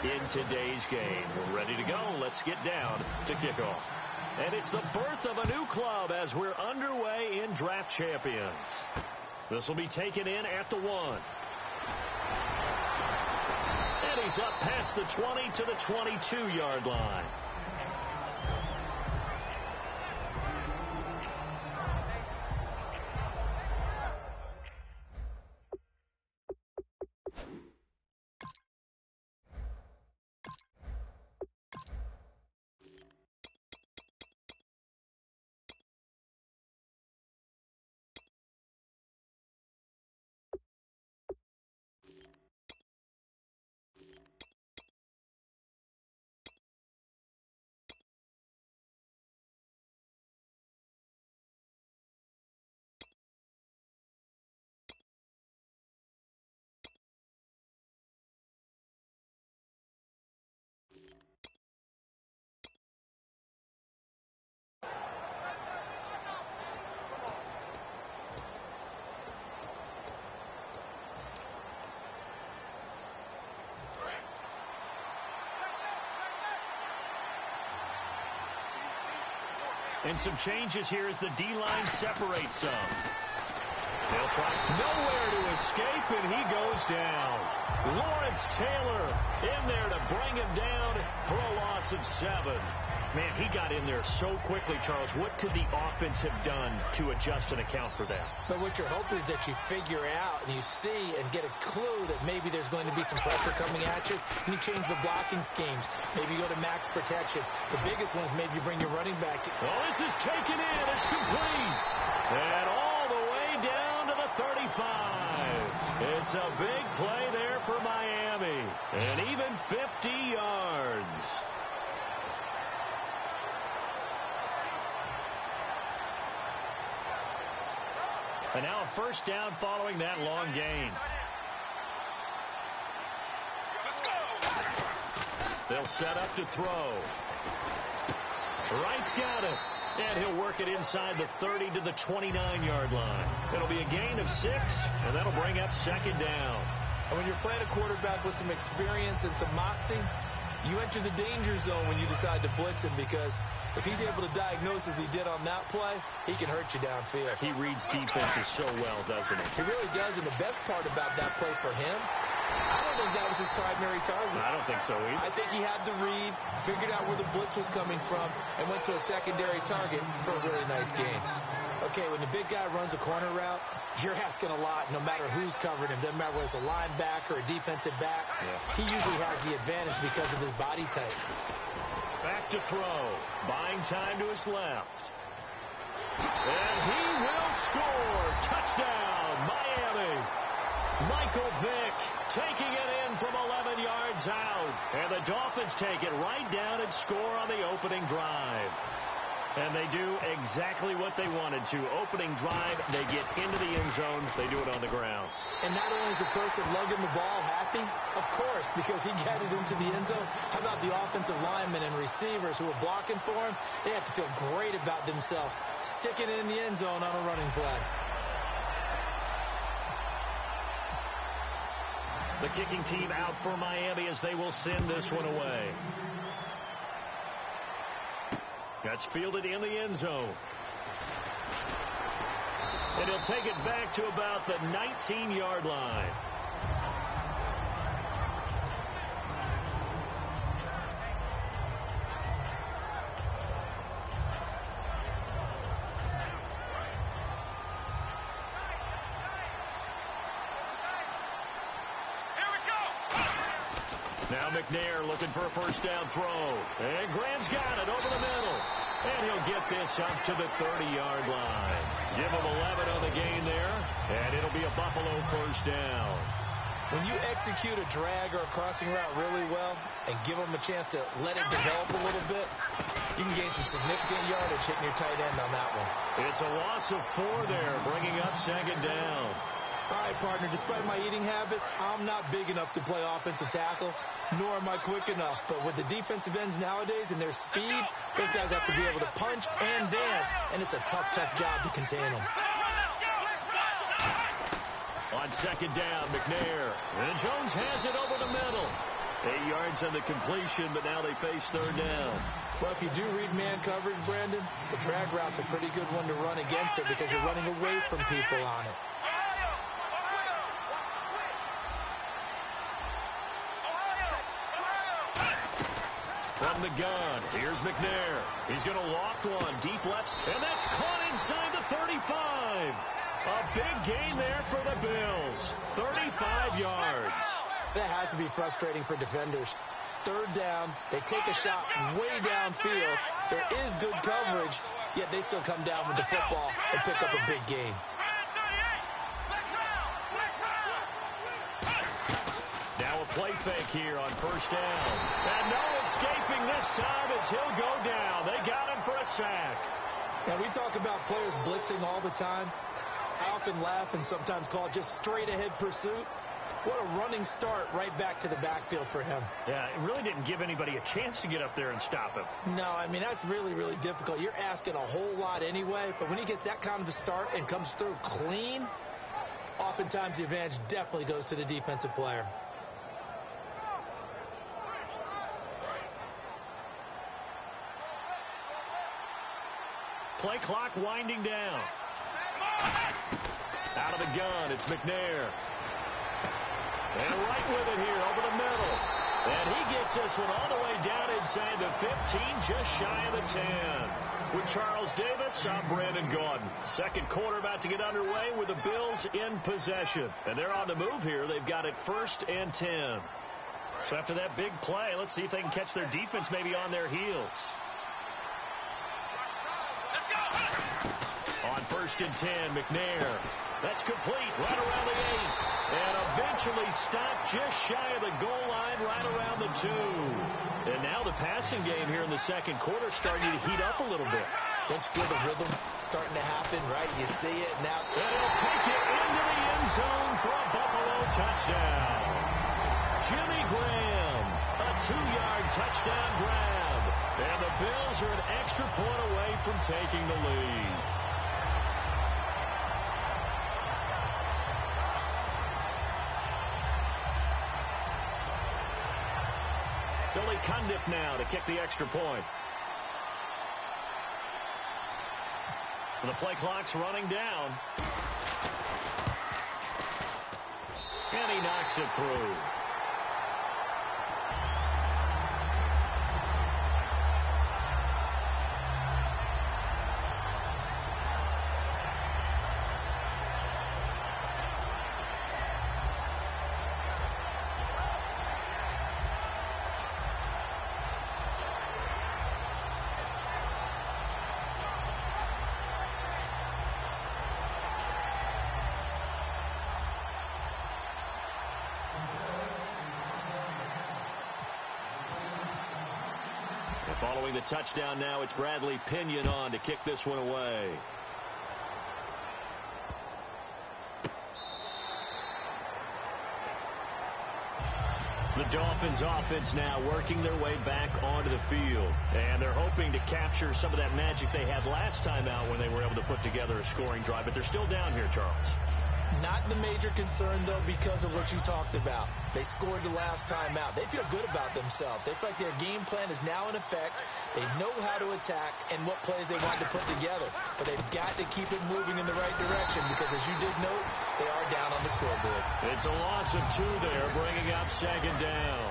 in today's game. We're ready to go. Let's get down to kickoff. And it's the birth of a new club as we're underway in Draft Champions. This will be taken in at the 1. And he's up past the 20 to the 22-yard line. And some changes here as the D-line separates some. They'll try nowhere to escape, and he goes down. Lawrence Taylor in there to bring him down for a loss of 7. Man, he got in there so quickly, Charles. What could the offense have done to adjust and account for that? But what you're hoping is that you figure out and you see and get a clue that maybe there's going to be some pressure coming at you. And you change the blocking schemes. Maybe you go to max protection. The biggest one is maybe you bring your running back. Oh, this is taken in. It's complete. And all the way down to the 35. It's a big play there for Miami. And even 50 yards. And now a first down following that long gain. They'll set up to throw. Wright's got it. And he'll work it inside the 30 to the 29-yard line. It'll be a gain of 6, and that'll bring up second down. And when you're playing a quarterback with some experience and some moxie, you enter the danger zone when you decide to blitz him, because if he's able to diagnose as he did on that play, he can hurt you downfield. He reads defenses so well, doesn't he? He really does, and the best part about that play for him, I don't think that was his primary target. I don't think so either. I think he had the read, figured out where the blitz was coming from, and went to a secondary target for a really nice gain. Okay, when the big guy runs a corner route, you're asking a lot no matter who's covering him. Doesn't matter whether it's a linebacker or a defensive back. Yeah. He usually has the advantage because of his body type. Back to throw. Buying time to his left. And he will score. Touchdown, Miami. Michael Vick taking it in from 11 yards out. And the Dolphins take it right down and score on the opening drive. And they do exactly what they wanted to. Opening drive, they get into the end zone. They do it on the ground. And not only is the person lugging the ball happy, of course, because he got it into the end zone. How about the offensive linemen and receivers who are blocking for him? They have to feel great about themselves, sticking it in the end zone on a running play. The kicking team out for Miami as they will send this one away. That's fielded in the end zone. And he'll take it back to about the 19-yard line. Now McNair looking for a first down throw. And Graham's got it over the middle. And he'll get this up to the 30-yard line. Give him 11 on the gain there. And it'll be a Buffalo first down. When you execute a drag or a crossing route really well and give them a chance to let it develop a little bit, you can gain some significant yardage hitting your tight end on that one. It's a loss of 4 there, bringing up second down. All right, partner, despite my eating habits, I'm not big enough to play offensive tackle, nor am I quick enough. But with the defensive ends nowadays and their speed, those guys have to be able to punch and dance, and it's a tough, tough job to contain them. On second down, McNair. And Jones has it over the middle. 8 yards on the completion, but now they face third down. Well, if you do read man coverage, Brandon, the drag route's a pretty good one to run against it because you're running away from people on it. From the gun, here's McNair. He's going to loft one, deep left, and that's caught inside the 35. A big gain there for the Bills. 35 yards. That has to be frustrating for defenders. Third down, they take a shot way downfield. There is good coverage, yet they still come down with the football and pick up a big gain. Now a play fake here on first down. And no escaping this time as he'll go down. They got him for a sack. Now, we talk about players blitzing all the time. I often laugh and sometimes call it just straight-ahead pursuit. What a running start right back to the backfield for him. Yeah, it really didn't give anybody a chance to get up there and stop him. No, I mean, that's really, really difficult. You're asking a whole lot anyway, but when he gets that kind of a start and comes through clean, oftentimes the advantage definitely goes to the defensive player. Play clock winding down. Out of the gun, it's McNair. And right with it here, over the middle. And he gets this one all the way down inside the 15, just shy of the 10. With Charles Davis, I'm Brandon Gaudin. Second quarter about to get underway with the Bills in possession. And they're on the move here. They've got it 1st and 10. So after that big play, let's see if they can catch their defense maybe on their heels. On 1st and 10, McNair. That's complete right around the 8. And eventually stopped just shy of the goal line right around the 2. And now the passing game here in the second quarter starting to heat up a little bit. Don't you feel the rhythm starting to happen, right? You see it now. And he'll take it into the end zone for a Buffalo touchdown. Jimmy Graham, a 2-yard touchdown grab. And the Bills are an extra point away from taking the lead. Billy Cundiff now to kick the extra point. The play clock's running down. And he knocks it through. Following the touchdown now, it's Bradley Pinion on to kick this one away. The Dolphins offense now working their way back onto the field. And they're hoping to capture some of that magic they had last time out when they were able to put together a scoring drive. But they're still down here, Charles. Not the major concern, though, because of what you talked about. They scored the last time out. They feel good about themselves. They feel like their game plan is now in effect. They know how to attack and what plays they want to put together. But they've got to keep it moving in the right direction because, as you did note, they are down on the scoreboard. It's a loss of 2 there, bringing up second down.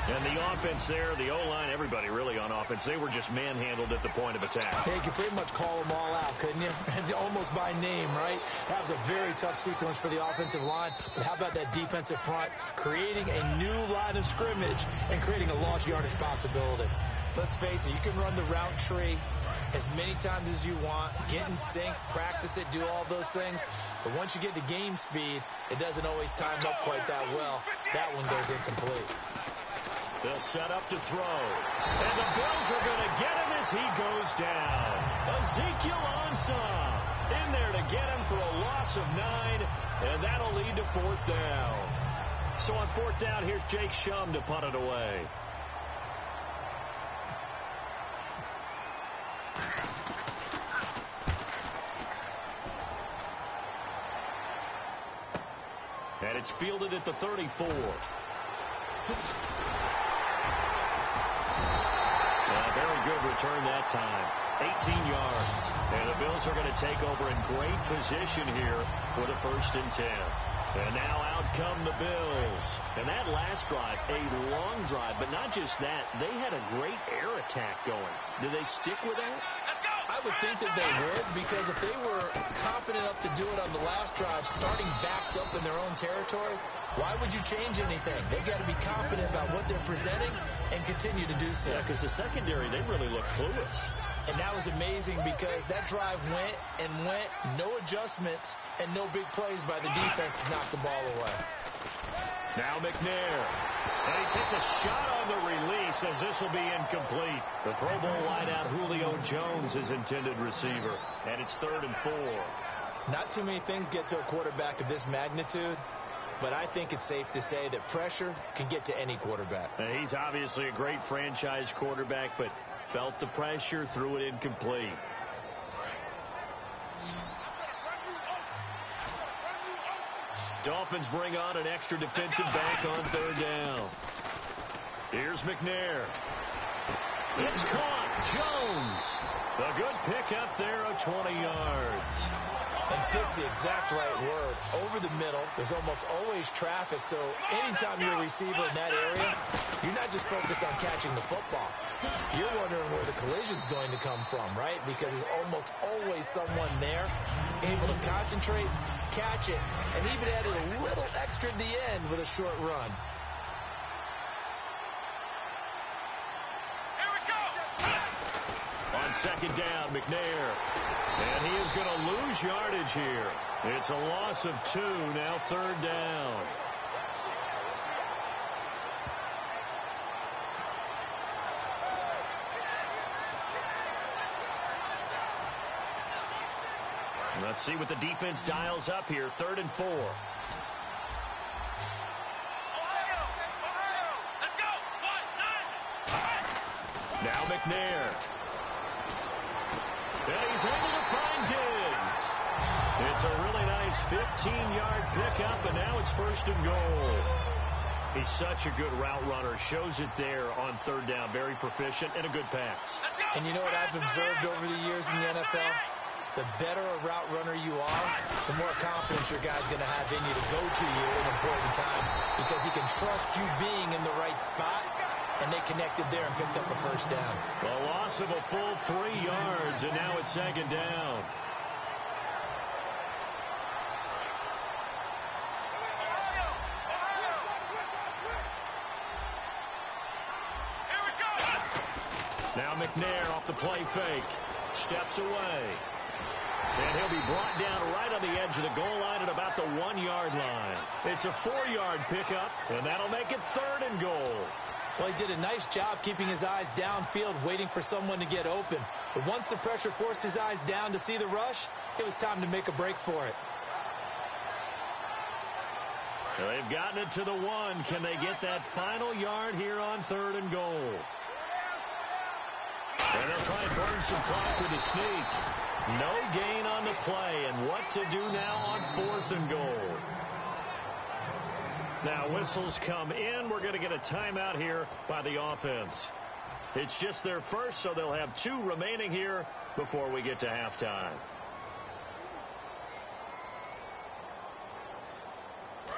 And the offense there, the O-line, everybody really on offense, they were just manhandled at the point of attack. Hey, you could pretty much call them all out, couldn't you? Almost by name, right? That was a very tough sequence for the offensive line. But how about that defensive front creating a new line of scrimmage and creating a lost yardage possibility? Let's face it, you can run the route tree as many times as you want, get in sync, practice it, do all those things. But once you get to game speed, it doesn't always time up quite that well. That one goes incomplete. They'll set up to throw. And the Bills are going to get him as he goes down. Ezekiel Ansah in there to get him for a loss of 9. And that'll lead to 4th down. So on 4th down, here's Jake Shum to punt it away. And it's fielded at the 34. return that time. 18 yards. And the Bills are going to take over in great position here for the 1st and 10. And now out come the Bills. And that last drive, a long drive, but not just that. They had a great air attack going. Do they stick with that? I would think that they would, because if they were confident enough to do it on the last drive, starting backed up in their own territory, why would you change anything? They've got to be confident about what they're presenting and continue to do so. Yeah, because the secondary, they really look clueless. And that was amazing because that drive went and went, no adjustments, and no big plays by the defense to knock the ball away. Now McNair. And he takes a shot on the release as this will be incomplete. The Pro Bowl wideout Julio Jones is intended receiver. And it's 3rd and 4. Not too many things get to a quarterback of this magnitude, but I think it's safe to say that pressure can get to any quarterback. He's obviously a great franchise quarterback, but felt the pressure, threw it incomplete. Dolphins bring on an extra defensive back on 3rd down. Here's McNair. It's caught. Jones. A good pickup there of 20 yards. And fits the exact right word. Over the middle, there's almost always traffic, so anytime you're a receiver in that area, you're not just focused on catching the football. You're wondering where the collision's going to come from, right? Because there's almost always someone there able to concentrate, catch it, and even added a little extra at the end with a short run. Here we go. On 2nd down, McNair. And he is going to lose yardage here. It's a loss of 2, now 3rd down. Let's see what the defense dials up here. 3rd and 4. Ohio. Let's go. 1, 9. Now McNair. And he's able to find Diggs. It's a really nice 15-yard pickup, and now it's 1st and goal. He's such a good route runner. Shows it there on 3rd down. Very proficient and a good pass. And you know what I've observed over the years in the NFL? The better a route runner you are, the more confidence your guy's going to have in you to go to you in important times, because he can trust you being in the right spot, and they connected there and picked up a 1st down. A loss of a full 3 yards, and now it's 2nd down. Here we go. Now McNair off the play fake. Steps away. And he'll be brought down right on the edge of the goal line at about the 1-yard line. It's a 4-yard pickup, and that'll make it 3rd and goal. Well, he did a nice job keeping his eyes downfield, waiting for someone to get open. But once the pressure forced his eyes down to see the rush, it was time to make a break for it. They've gotten it to the 1. Can they get that final yard here on 3rd and goal? And they'll try and burn some clock with a sneak. No gain on the play, and what to do now on 4th and goal. Now whistles come in. We're going to get a timeout here by the offense. It's just their first, so they'll have 2 remaining here before we get to halftime.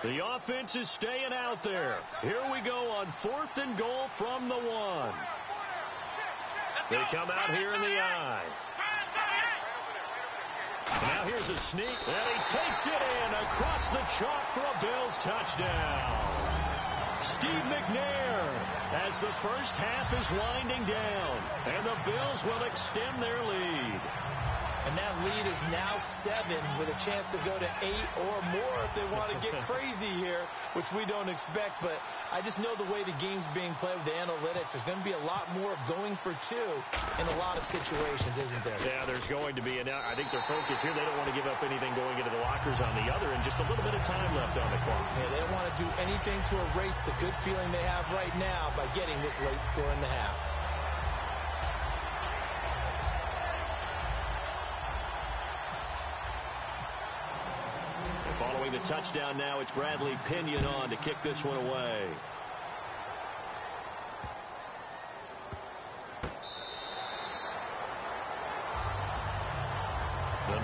The offense is staying out there. Here we go on 4th and goal from the 1. They come out here in the I. Now here's a sneak, and he takes it in across the chalk for a Bills touchdown. Steve McNair as the first half is winding down, and the Bills will extend their lead. And that lead is now 7 with a chance to go to 8 or more if they want to get crazy here, which we don't expect. But I just know the way the game's being played with the analytics, there's going to be a lot more going for 2 in a lot of situations, isn't there? Yeah, there's going to be. And I think their focus here, they don't want to give up anything going into the lockers on the other, and just a little bit of time left on the clock. Yeah, they don't want to do anything to erase the good feeling they have right now by getting this late score in the half. Following the touchdown now, it's Bradley Pinion on to kick this one away.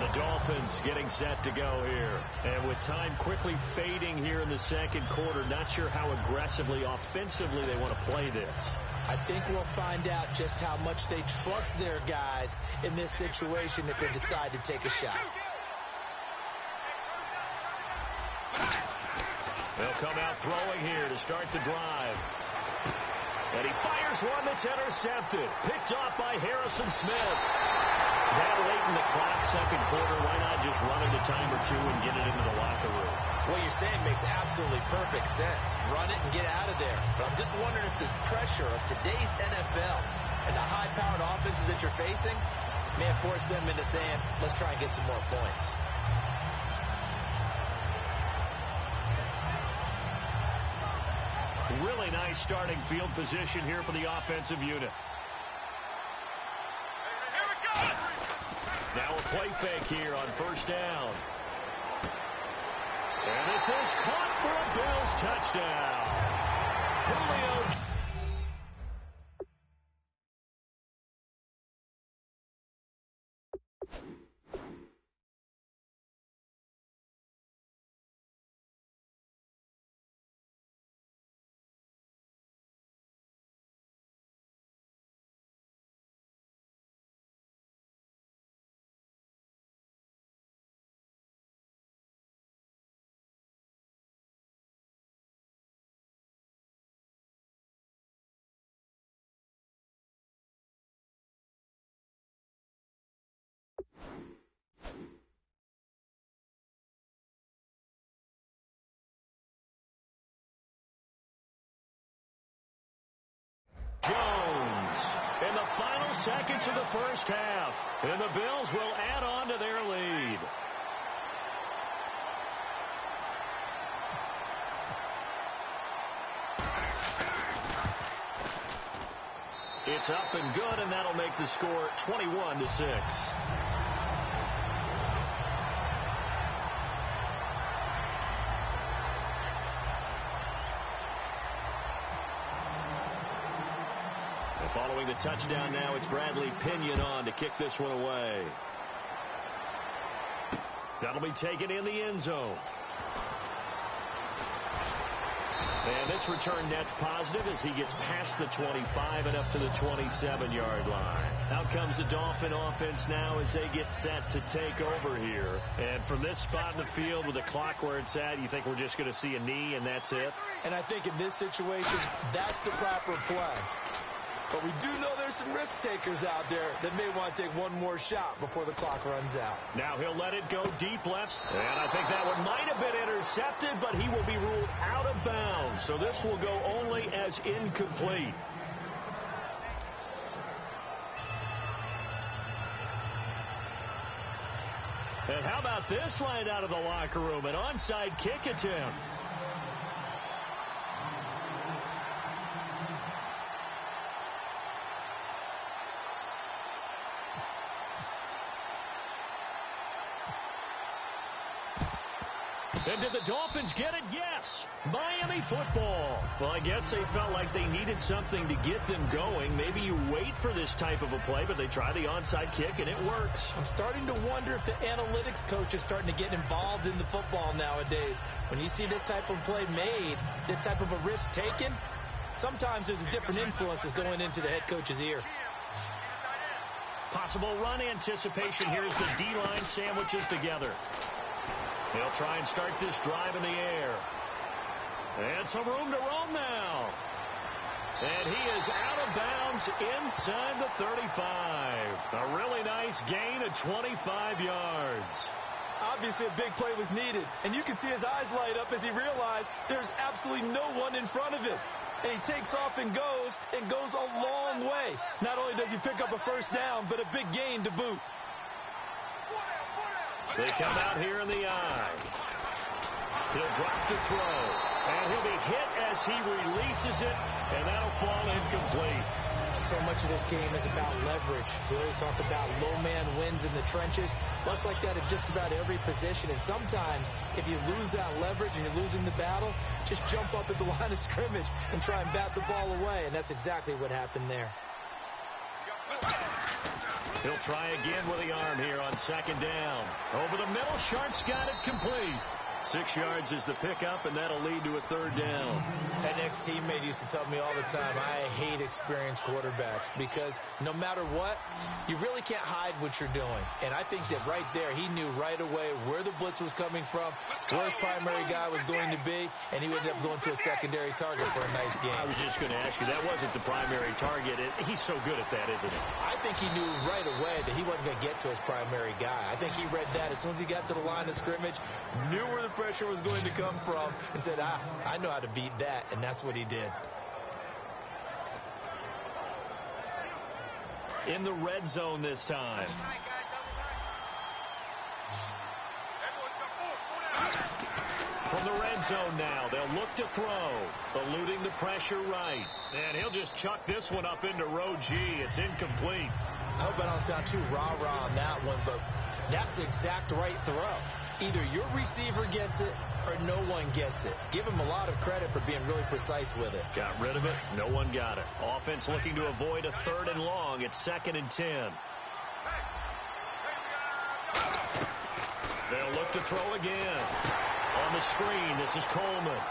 The Dolphins getting set to go here. And with time quickly fading here in the second quarter, not sure how aggressively, offensively they want to play this. I think we'll find out just how much they trust their guys in this situation if they decide to take a shot. They'll come out throwing here to start the drive. And he fires one that's intercepted. Picked off by Harrison Smith. That late in the clock, second quarter, why not just run it a time or two and get it into the locker room? What you're saying makes absolutely perfect sense. Run it and get out of there. But I'm just wondering if the pressure of today's NFL and the high-powered offenses that you're facing may have forced them into saying, let's try and get some more points. Really nice starting field position here for the offensive unit. Now a play fake here on first down. And this is caught for a Bills touchdown. Julio. Jones in the final seconds of the first half. And the Bills will add on to their lead. It's up and good, and that'll make the score 21-6. Following the touchdown now, it's Bradley Pinion on to kick this one away. That'll be taken in the end zone. And this return net's positive as he gets past the 25 and up to the 27-yard line. Out comes the Dolphin offense now as they get set to take over here. And from this spot in the field with the clock where it's at, you think we're just going to see a knee and that's it? And I think in this situation, that's the proper play. But we do know there's some risk takers out there that may want to take one more shot before the clock runs out. Now he'll let it go deep left. And I think that one might have been intercepted, but he will be ruled out of bounds. So this will go only as incomplete. And how about this line out of the locker room? An onside kick attempt. And did the Dolphins get it? Yes. Miami football. Well, I guess they felt like they needed something to get them going. Maybe you wait for this type of a play, but they try the onside kick, and it works. I'm starting to wonder if the analytics coach is starting to get involved in the football nowadays. When you see this type of play made, this type of a risk taken, sometimes there's a different influence that's going into the head coach's ear. Possible run anticipation here as the D-line sandwiches together. He'll try and start this drive in the air. And some room to roam now. And he is out of bounds inside the 35. A really nice gain of 25 yards. Obviously, a big play was needed. And you can see his eyes light up as he realized there's absolutely no one in front of him. And he takes off and goes a long way. Not only does he pick up a first down, but a big gain to boot. They come out here in the eye. He'll drop the throw. And he'll be hit as he releases it. And that'll fall incomplete. So much of this game is about leverage. We always talk about low man wins in the trenches. Much like that at just about every position. And sometimes, if you lose that leverage and you're losing the battle, just jump up at the line of scrimmage and try and bat the ball away. And that's exactly what happened there. He'll try again with the arm here on second down. Over the middle, Sharp's got it complete. 6 yards is the pickup, and that'll lead to a third down. An ex-teammate used to tell me all the time, I hate experienced quarterbacks because no matter what, you really can't hide what you're doing. And I think that right there, he knew right away where the blitz was coming from, where his primary guy was going to be, and he ended up going to a secondary target for a nice game. I was just going to ask you, that wasn't the primary target. He's so good at that, isn't he? I think he knew right away that he wasn't going to get to his primary guy. I think he read that as soon as he got to the line of scrimmage, knew where the pressure was going to come from, and said, I know how to beat that, and that's what he did. In the red zone this time. From the red zone now, they'll look to throw, eluding the pressure right. And he'll just chuck this one up into row G. It's incomplete. I hope I don't sound too rah-rah on that one, but that's the exact right throw. Either your receiver gets it or no one gets it. Give him a lot of credit for being really precise with it. Got rid of it. No one got it. Offense looking to avoid a 3rd and long. It's 2nd and 10. They'll look to throw again. On the screen, this is Coleman.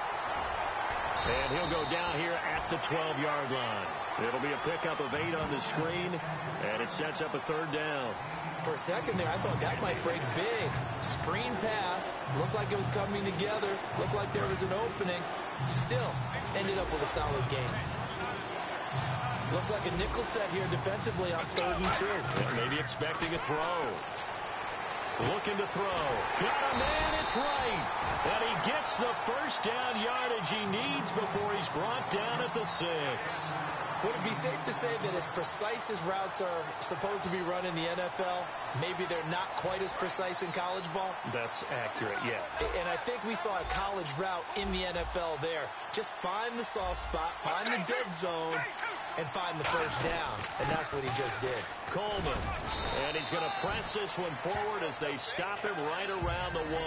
And he'll go down here at the 12-yard line. It'll be a pickup of 8 on the screen, and it sets up a 3rd down. For a second there, I thought that might break big. Screen pass. Looked like it was coming together. Looked like there was an opening. Still, ended up with a solid game. Looks like a nickel set here defensively on 3rd and 2. Yeah, maybe expecting a throw. Looking to throw. Got a man, it's right. And he gets the first down yardage he needs before he's brought down at the 6. Would it be safe to say that as precise as routes are supposed to be run in the NFL, maybe they're not quite as precise in college ball? That's accurate, yeah. And I think we saw a college route in the NFL there. Just find the soft spot, find the dead zone, and find the first down. And that's what he just did. Coleman. And he's going to press this one forward as they stop him right around the 1.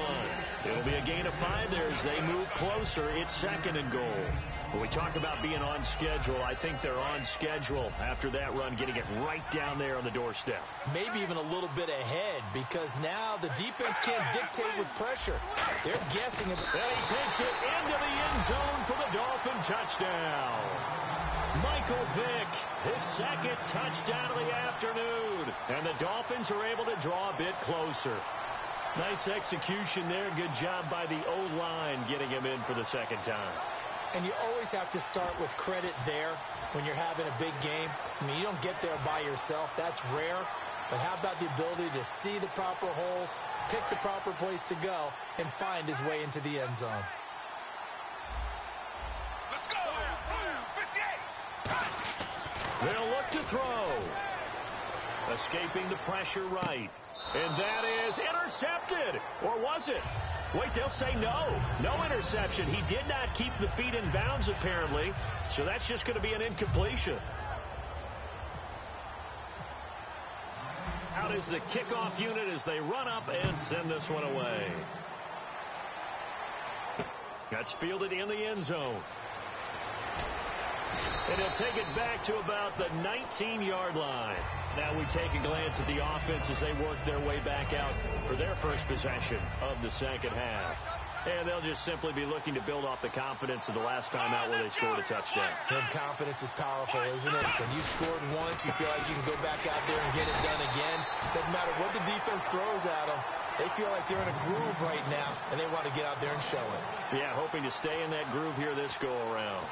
It'll be a gain of 5 there as they move closer. It's 2nd and goal. When we talk about being on schedule, I think they're on schedule after that run, getting it right down there on the doorstep. Maybe even a little bit ahead, because now the defense can't dictate with pressure. They're guessing. And he takes it into the end zone for the Dolphin touchdown. Michael Vick, his 2nd touchdown of the afternoon. And the Dolphins are able to draw a bit closer. Nice execution there. Good job by the O-line getting him in for the 2nd time. And you always have to start with credit there when you're having a big game. I mean, you don't get there by yourself. That's rare. But how about the ability to see the proper holes, pick the proper place to go, and find his way into the end zone? Let's go! 58! They'll look to throw. Escaping the pressure right. And that is intercepted. Or was it? Wait, they'll say no. No interception. He did not keep the feet in bounds, apparently. So that's just going to be an incompletion. Out is the kickoff unit as they run up and send this one away. That's fielded in the end zone. And he'll take it back to about the 19-yard line. Now we take a glance at the offense as they work their way back out for their first possession of the 2nd half. And they'll just simply be looking to build off the confidence of the last time out where they scored a touchdown. And confidence is powerful, isn't it? When you scored once, you feel like you can go back out there and get it done again. Doesn't matter what the defense throws at them. They feel like they're in a groove right now, and they want to get out there and show it. Yeah, hoping to stay in that groove here this go-around.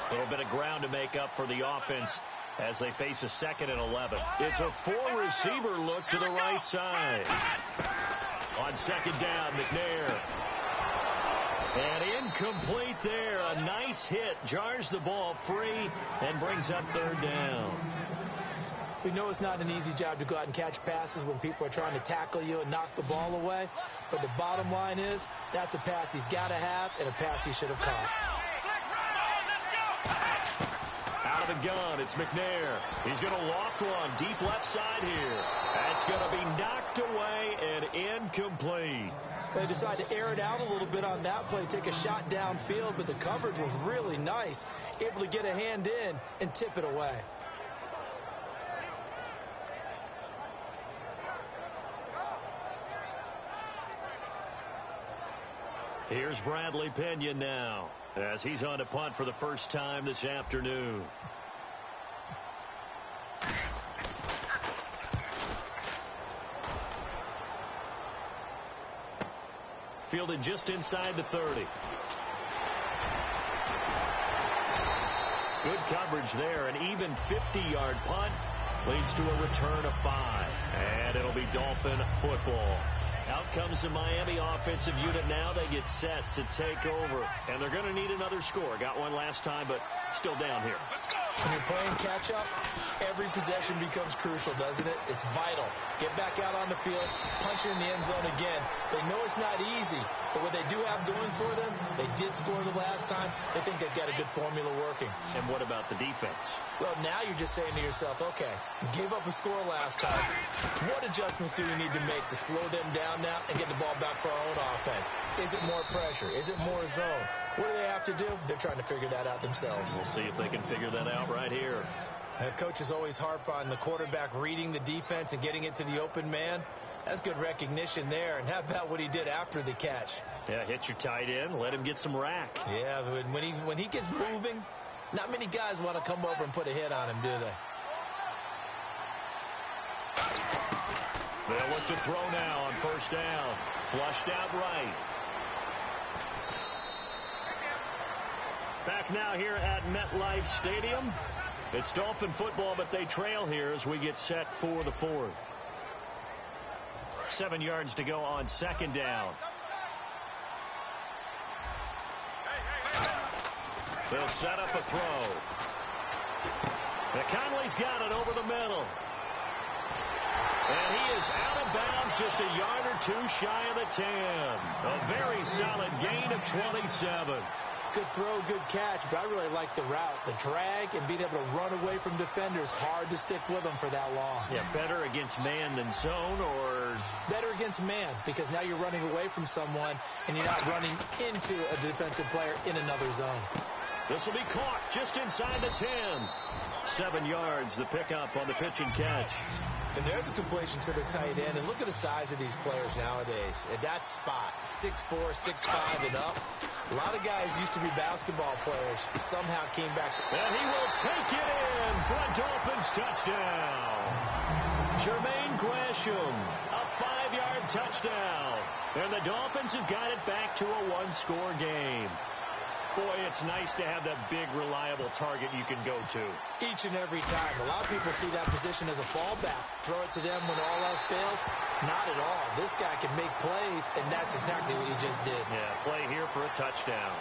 A little bit of ground to make up for the offense as they face a 2nd and 11. It's a 4-receiver look to the right side. On 2nd down, McNair. And incomplete there. A nice hit. Jars the ball free and brings up 3rd down. We know it's not an easy job to go out and catch passes when people are trying to tackle you and knock the ball away. But the bottom line is that's a pass he's got to have and a pass he should have caught. Out of the gun, it's McNair. He's going to loft one deep left side here. And It's going to be knocked away and incomplete. They decided to air it out a little bit on that play, take a shot downfield, but the coverage was really nice, able to get a hand in and tip it away. Here's Bradley Pinion now, as he's on to punt for the first time this afternoon. Fielded just inside the 30. Good coverage there. An even 50-yard punt leads to a return of 5. And it'll be Dolphin football. Out comes the Miami offensive unit now. They get set to take over. And they're going to need another score. Got one last time, but still down here. When you're playing catch-up, every possession becomes crucial, doesn't it? It's vital. Get back out on the field, punch it in the end zone again. They know it's not easy, but what they do have going for them, they did score the last time. They think they've got a good formula working. And what about the defense? Well, now you're just saying to yourself, okay, we gave up a score last time. What adjustments do we need to make to slow them down now and get the ball back for our own offense? Is it more pressure? Is it more zone? What do they have to do? They're trying to figure that out themselves. We'll see if they can figure that out right here. Coaches always harp on the quarterback reading the defense and getting it to the open man. That's good recognition there. And how about what he did after the catch? Yeah, hit your tight end, let him get some rack. Yeah, when he gets moving, not many guys want to come over and put a hit on him, do they? They'll look to throw now on first down. Flushed out right. Back now here at MetLife Stadium. It's Dolphin football, but they trail here as we get set for the 4th. 7 yards to go on second down. They'll set up a throw. Conley's got it over the middle. And he is out of bounds just a yard or two shy of the 10. A very solid gain of 27. Good throw, good catch, but I really like the route. The drag and being able to run away from defenders, hard to stick with them for that long. Yeah, better against man than zone, or? Better against man, because now you're running away from someone and you're not running into a defensive player in another zone. This will be caught just inside the 10. 7 yards, the pickup on the pitch and catch. And there's a completion to the tight end. And look at the size of these players nowadays. At that spot, 6'4", 6'5", and up. A lot of guys used to be basketball players. Somehow came back. And he will take it in for a Dolphins touchdown. Jermaine Gresham, a 5-yard touchdown. And the Dolphins have got it back to a one-score game. Boy, it's nice to have that big, reliable target you can go to. Each and every time. A lot of people see that position as a fallback. Throw it to them when all else fails. Not at all. This guy can make plays, and that's exactly what he just did. Yeah, play here for a touchdown.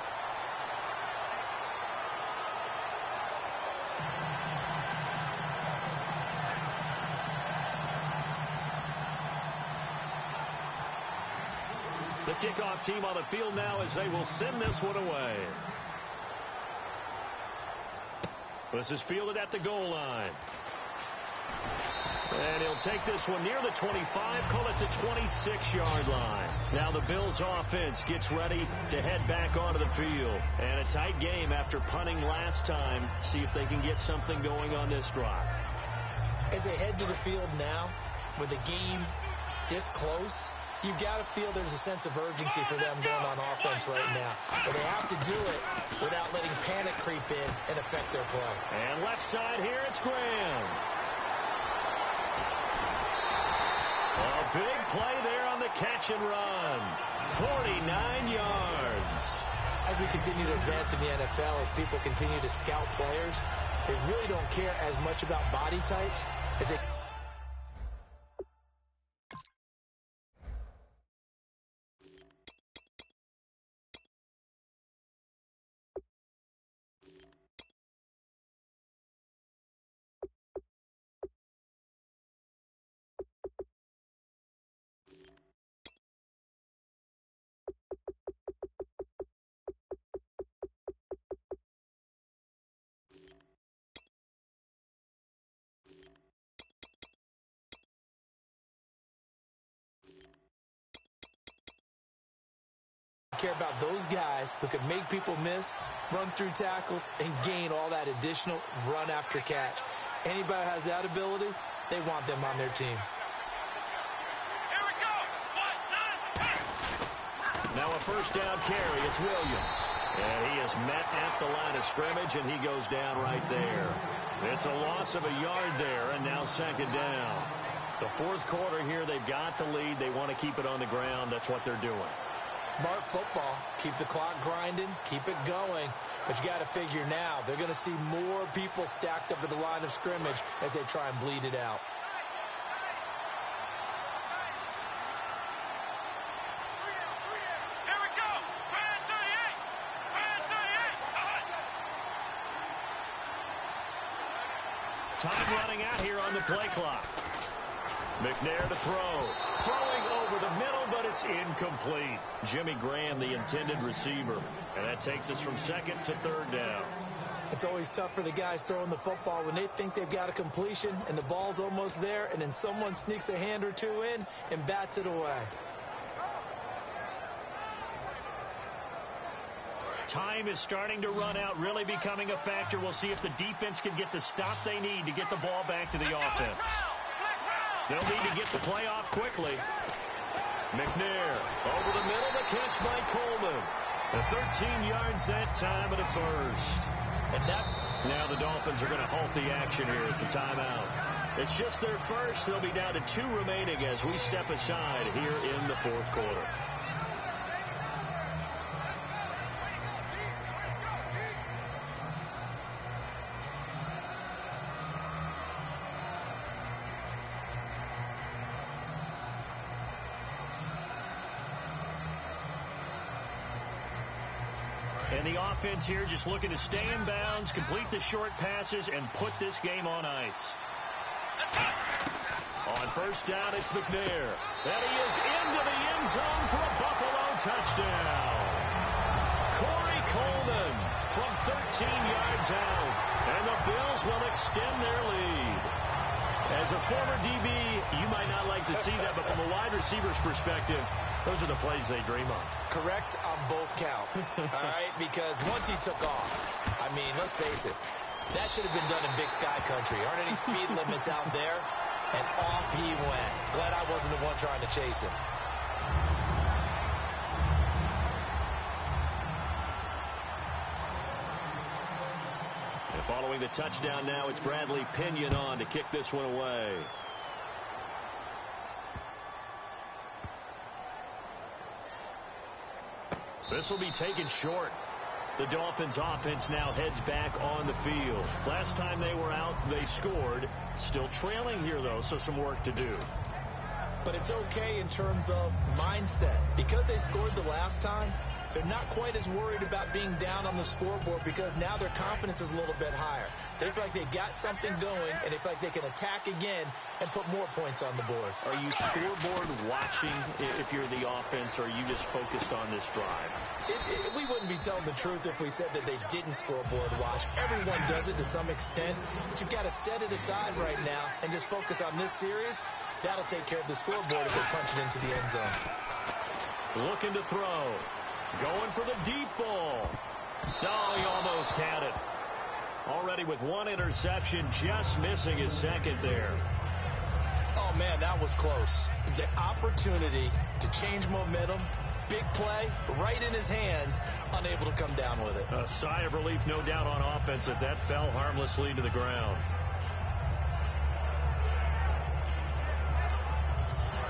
The kickoff team on the field now as they will send this one away. This is fielded at the goal line. And he'll take this one near the 25, call it the 26-yard line. Now the Bills offense gets ready to head back onto the field. And a tight game after punting last time. See if they can get something going on this drive. As they head to the field now, with the game this close, you've got to feel there's a sense of urgency for them going on offense right now. But they have to do it without letting panic creep in and affect their play. And left side here, it's Graham. A big play there on the catch and run. 49 yards. As we continue to advance in the NFL, as people continue to scout players, they really don't care as much about body types as they care about those guys who can make people miss, run through tackles, and gain all that additional run after catch. Anybody who has that ability, they want them on their team. Now a first down carry. It's Williams. And he is met at the line of scrimmage, and he goes down right there. It's a loss of a yard there, and now second down. The fourth quarter here, they've got the lead. They want to keep it on the ground. That's what they're doing. Smart football. Keep the clock grinding. Keep it going. But you got to figure now, they're going to see more people stacked up at the line of scrimmage as they try and bleed it out. Time running out here on the play clock. McNair to throw. Throwing over the middle, but it's incomplete. Jimmy Graham, the intended receiver. And that takes us from second to third down. It's always tough for the guys throwing the football when they think they've got a completion and the ball's almost there, and then someone sneaks a hand or two in and bats it away. Time is starting to run out, really becoming a factor. We'll see if the defense can get the stop they need to get the ball back to the offense. They'll need to get the play off quickly. McNair over the middle, the catch by Coleman. The 13 yards that time at a first. And now the Dolphins are going to halt the action here. It's a timeout. It's just their first. They'll be down to 2 remaining as we step aside here in the fourth quarter. And the offense here just looking to stay in bounds, complete the short passes, and put this game on ice. On first down, it's McNair. And he is into the end zone for a Buffalo touchdown. Corey Coleman from 13 yards out. And the Bills will extend their lead. As a former DB, you might not like to see that, but from a wide receiver's perspective, those are the plays they dream of. Correct on both counts, all right? Because once he took off, I mean, let's face it, that should have been done in Big Sky country. Aren't any speed limits out there? And off he went. Glad I wasn't the one trying to chase him. And following the touchdown now, it's Bradley Pinion on to kick this one away. This will be taken short. The Dolphins offense now heads back on the field. Last time they were out, they scored. Still trailing here, though, so some work to do. But it's okay in terms of mindset. Because they scored the last time, they're not quite as worried about being down on the scoreboard because now their confidence is a little bit higher. They feel like they've got something going, and they feel like they can attack again and put more points on the board. Are you scoreboard watching if you're the offense, or are you just focused on this drive? We wouldn't be telling the truth if we said that they didn't scoreboard watch. Everyone does it to some extent, but you've got to set it aside right now and just focus on this series. That'll take care of the scoreboard if they punch it into the end zone. Looking to throw. Going for the deep ball. No, he almost had it. Already with one interception, just missing his second there. Oh, man, that was close. The opportunity to change momentum, big play, right in his hands, unable to come down with it. A sigh of relief, no doubt, on offense that that fell harmlessly to the ground.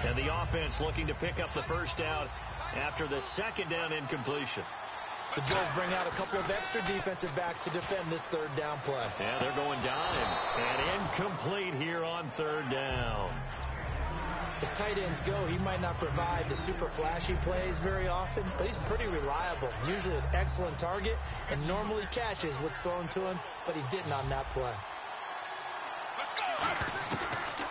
And the offense looking to pick up the first down after the second down incompletion. The Bills bring out a couple of extra defensive backs to defend this third down play. Yeah, they're going dime. And incomplete here on third down. As tight ends go, he might not provide the super flashy plays very often, but he's pretty reliable. Usually an excellent target and normally catches what's thrown to him, but he didn't on that play.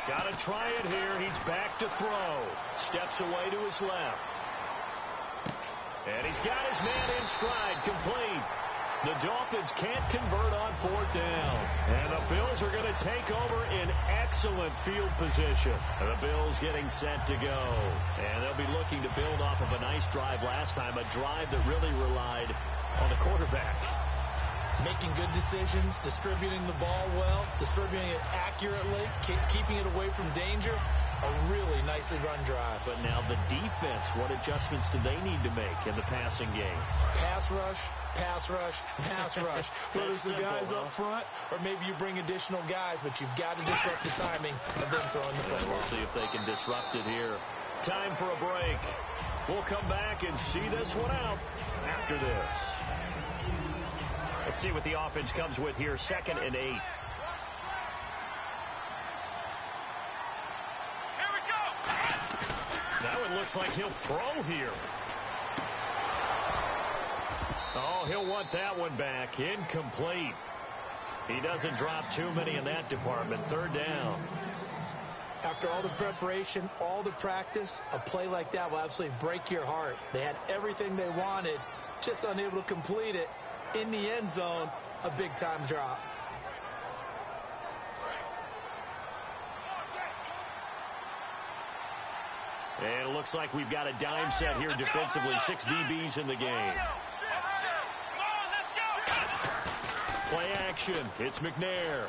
Got to try it here. He's back to throw. Steps away to his left. And he's got his man in stride, complete. The Dolphins can't convert on 4th down. And the Bills are going to take over in excellent field position. The Bills getting set to go. And they'll be looking to build off of a nice drive last time, a drive that really relied on the quarterback. Making good decisions, distributing the ball well, distributing it accurately, keeping it away from danger. A really nicely run drive. But now the defense, what adjustments do they need to make in the passing game? Pass rush, pass rush, pass rush. Whether it's the guys up front or maybe you bring additional guys, but you've got to disrupt the timing of them throwing the football. We'll see if they can disrupt it here. Time for a break. We'll come back and see this one out after this. Let's see what the offense comes with here. 2nd and 8. That one looks like he'll throw here. Oh, he'll want that one back. Incomplete. He doesn't drop too many in that department. 3rd down. After all the preparation, all the practice, a play like that will absolutely break your heart. They had everything they wanted, just unable to complete it. In the end zone, a big-time drop. And it looks like we've got a dime set here defensively. 6 DBs in the game. Play action. It's McNair.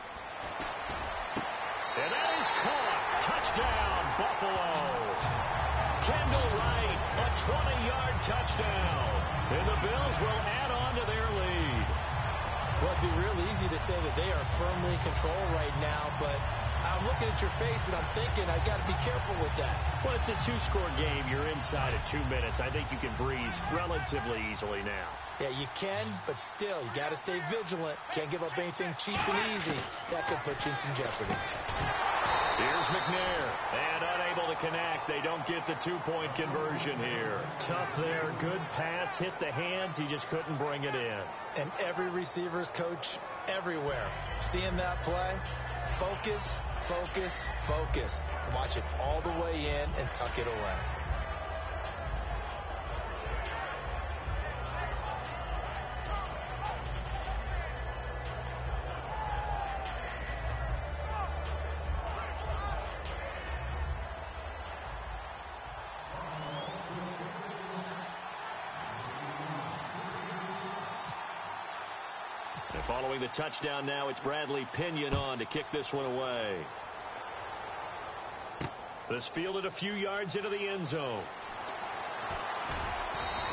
And that is caught. Touchdown, Buffalo. Kendall Wright, a 20-yard touchdown. And the Bills will add on to their lead. Well, it'd be real easy to say that they are firmly in control right now, but I'm looking at your face and I'm thinking I've got to be careful with that. Well, it's a 2-score game. You're inside of 2 minutes. I think you can breeze relatively easily now. Yeah, you can, but still, you got to stay vigilant. Can't give up anything cheap and easy. That could put you in some jeopardy. Here's McNair, and unable to connect. They don't get the 2-point conversion here. Tough there. Good pass. Hit the hands. He just couldn't bring it in. And every receiver's coach everywhere. Seeing that play, focus, focus, focus. Watch it all the way in and tuck it away. And following the touchdown now, it's Bradley Pinion on to kick this one away. This fielded a few yards into the end zone.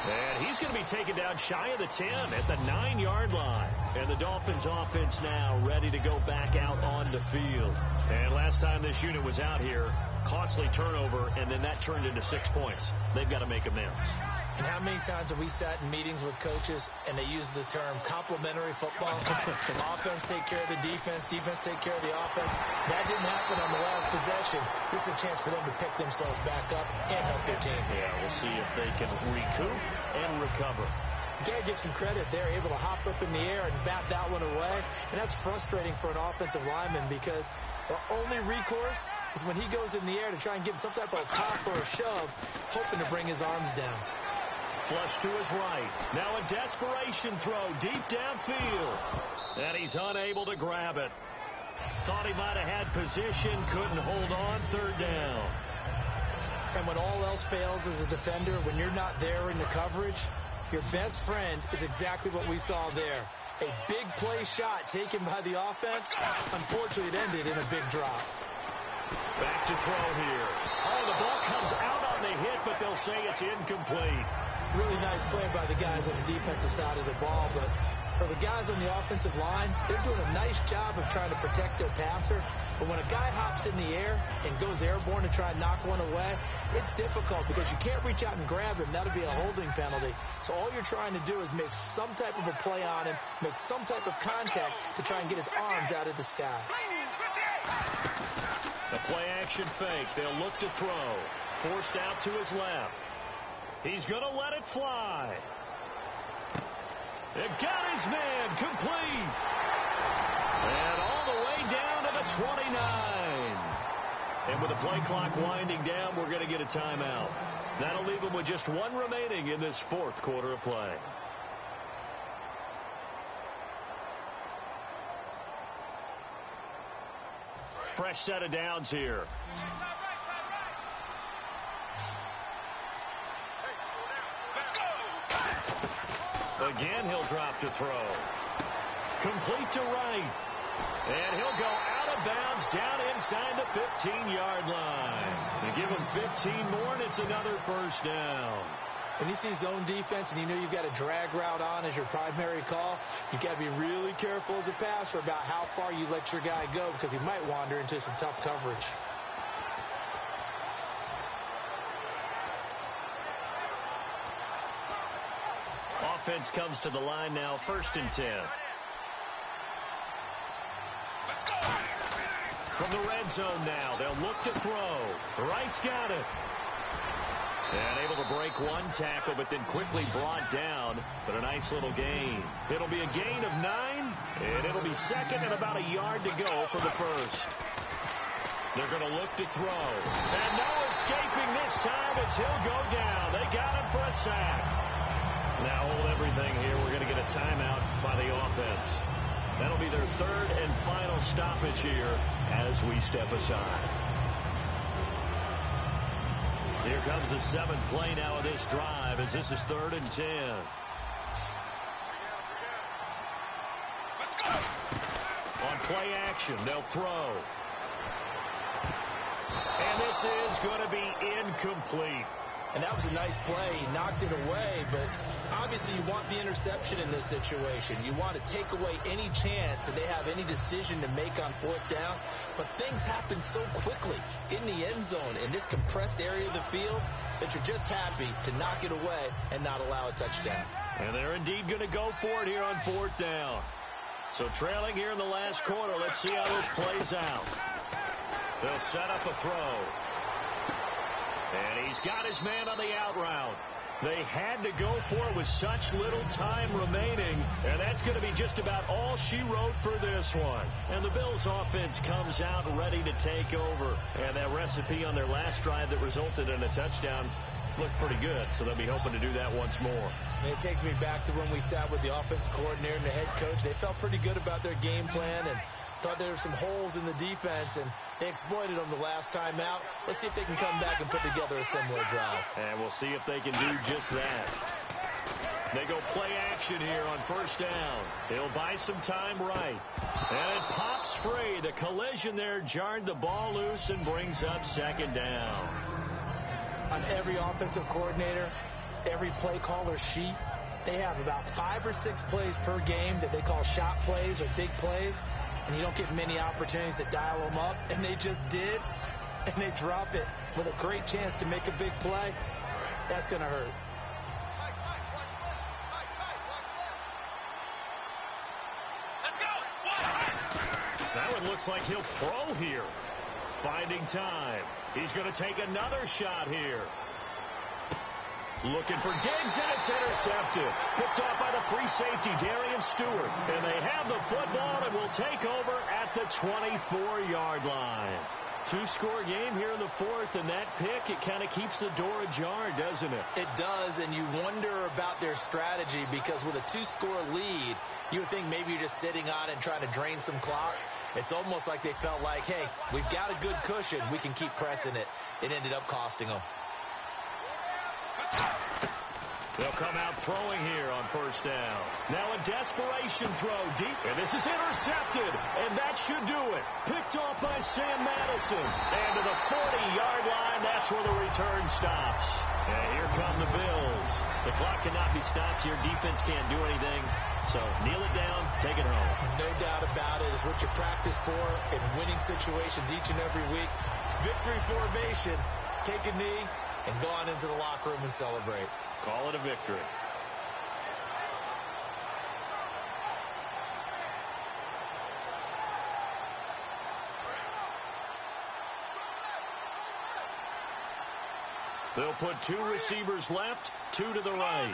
And he's going to be taken down shy of the 10 at the 9-yard line. And the Dolphins offense now ready to go back out on the field. And last time this unit was out here, costly turnover, and then that turned into 6 points. They've got to make amends. And how many times have we sat in meetings with coaches and they use the term complementary football? Offense take care of the defense, defense take care of the offense. That didn't happen on the last possession. This is a chance for them to pick themselves back up and help their team. Yeah, we'll see if they can recoup and recover. You got to give some credit. They're able to hop up in the air and bat that one away. And that's frustrating for an offensive lineman because the only recourse is when he goes in the air to try and give him some type of a pop or a shove, hoping to bring his arms down. Flush to his right. Now a desperation throw deep downfield. And he's unable to grab it. Thought he might have had position, couldn't hold on. 3rd down. And when all else fails as a defender, when you're not there in the coverage, your best friend is exactly what we saw there. A big play shot taken by the offense. Unfortunately, it ended in a big drop. Back to throw here. Oh, the ball comes out on the hit, but they'll say it's incomplete. Really nice play by the guys on the defensive side of the ball, but for the guys on the offensive line, they're doing a nice job of trying to protect their passer. But when a guy hops in the air and goes airborne to try and knock one away, it's difficult because you can't reach out and grab him. That'll be a holding penalty. So all you're trying to do is make some type of a play on him, make some type of contact to try and get his arms out of the sky. The play action fake. They'll look to throw. Forced out to his left. He's going to let it fly. It got his man complete. And all the way down to the 29. And with the play clock winding down, we're going to get a timeout. That'll leave them with just one remaining in this 4th quarter of play. fresh set of downs here. Again, he'll drop to throw. Complete to right. And he'll go out of bounds down inside the 15-yard line. They give him 15 more, and it's another first down. When you see zone defense and you know you've got a drag route on as your primary call, you've got to be really careful as a passer about how far you let your guy go because he might wander into some tough coverage. Offense comes to the line now, 1st and 10. From the red zone now, they'll look to throw. Wright's got it. And able to break one tackle, but then quickly brought down. But a nice little gain. It'll be a gain of 9, and it'll be second and about a yard to go for the first. They're going to look to throw. And no escaping this time as he'll go down. They got him for a sack. Now hold everything here. We're going to get a timeout by the offense. That'll be their 3rd and final stoppage here as we step aside. Here comes the 7th play now of this drive as this is 3rd and 10. On play action, they'll throw. And this is going to be incomplete. And that was a nice play. He knocked it away, but obviously you want the interception in this situation. You want to take away any chance that they have any decision to make on 4th down. But things happen so quickly in the end zone in this compressed area of the field that you're just happy to knock it away and not allow a touchdown. And they're indeed going to go for it here on 4th down. So trailing here in the last quarter, let's see how this plays out. They'll set up a throw. And he's got his man on the out route. They had to go for it with such little time remaining, and that's going to be just about all she wrote for this one. And the Bills' offense comes out ready to take over. And that recipe on their last drive that resulted in a touchdown looked pretty good, so they'll be hoping to do that once more. And it takes me back to when we sat with the offense coordinator and the head coach. They felt pretty good about their game plan and thought there were some holes in the defense, and they exploited them the last time out. Let's see if they can come back and put together a similar drive. And we'll see if they can do just that. They go play action here on 1st down. He'll buy some time right. And it pops free. The collision there jarred the ball loose and brings up 2nd down. On every offensive coordinator, every play caller sheet, they have about 5 or 6 plays per game that they call shot plays or big plays. And you don't get many opportunities to dial them up, and they just did, and they drop it with a great chance to make a big play. That's going to hurt. That one looks like he'll throw here. Finding time. He's going to take another shot here. Looking for Diggs, and it's intercepted. Picked off by the free safety, Darian Stewart. And they have the football and will take over at the 24-yard line. 2-score game here in the 4th, and that pick, it kind of keeps the door ajar, doesn't it? It does, and you wonder about their strategy because with a 2-score lead, you would think maybe you're just sitting on it and trying to drain some clock. It's almost like they felt like, hey, we've got a good cushion. We can keep pressing it. It ended up costing them. They'll come out throwing here on 1st down. Now a desperation throw deep, and this is intercepted, and that should do it. Picked off by Sam Madison. And to the 40-yard line, that's where the return stops. And here come the Bills. The clock cannot be stopped here. Defense can't do anything. So kneel it down, take it home. No doubt about it. It's what you practice for in winning situations each and every week. Victory formation. Take a knee and go on into the locker room and celebrate. Call it a victory. They'll put 2 receivers left, 2 to the right.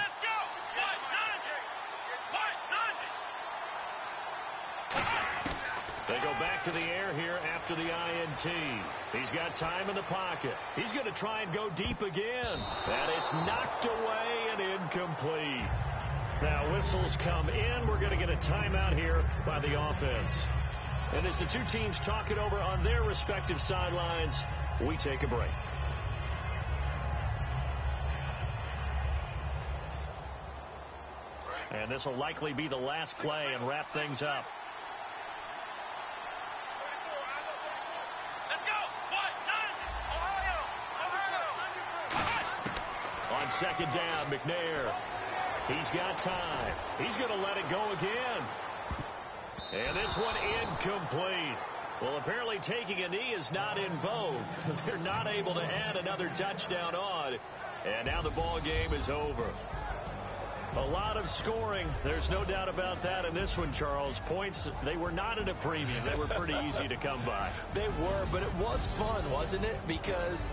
They go back to the air here after the INT. He's got time in the pocket. He's going to try and go deep again. And it's knocked away and incomplete. Now whistles come in. We're going to get a timeout here by the offense. And as the two teams talk it over on their respective sidelines, we take a break. And this will likely be the last play and wrap things up. Let's go. Ohio. On second down, McNair. He's got time. He's going to let it go again. And this one incomplete. Well, apparently taking a knee is not in vogue. They're not able to add another touchdown on. And now the ball game is over. A lot of scoring. There's no doubt about that in this one, Charles. Points, they were not in a premium. They were pretty easy to come by. They were, but it was fun, wasn't it? Because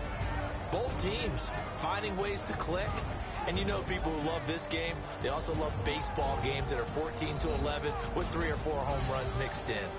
both teams finding ways to click. And you know people who love this game, they also love baseball games that are 14-11 with 3 or 4 home runs mixed in.